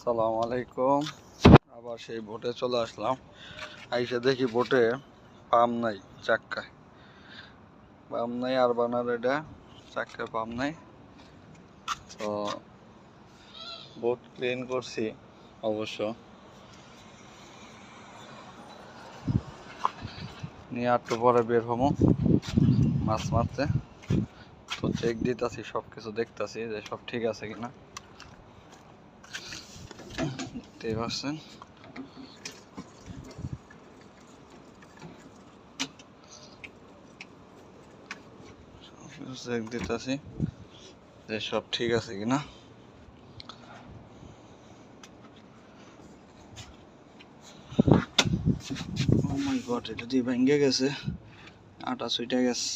আসসালামু আলাইকুম। আবার সেই বোটে চলে আসলাম। আইসা দেখি বোটে পাম নাই, চাক্কায় পাম নাই। আর বানার এটা চাক্কায় পাম নাই। তো বোট ক্লিন করছি অবশ্য, নিয়ে একটু পরে বের হবো মাছ মারতে। তো চেক দিতেছি, সব কিছু দেখতেছি যে সব ঠিক আছে কিনা। দেখতেই পাচ্ছেন চেক দিতেছি যে সব ঠিক আছে কিনা। ও মাই গড, এটা দিয়ে ভেঙে গেছে, আটা ছুটে গেছে।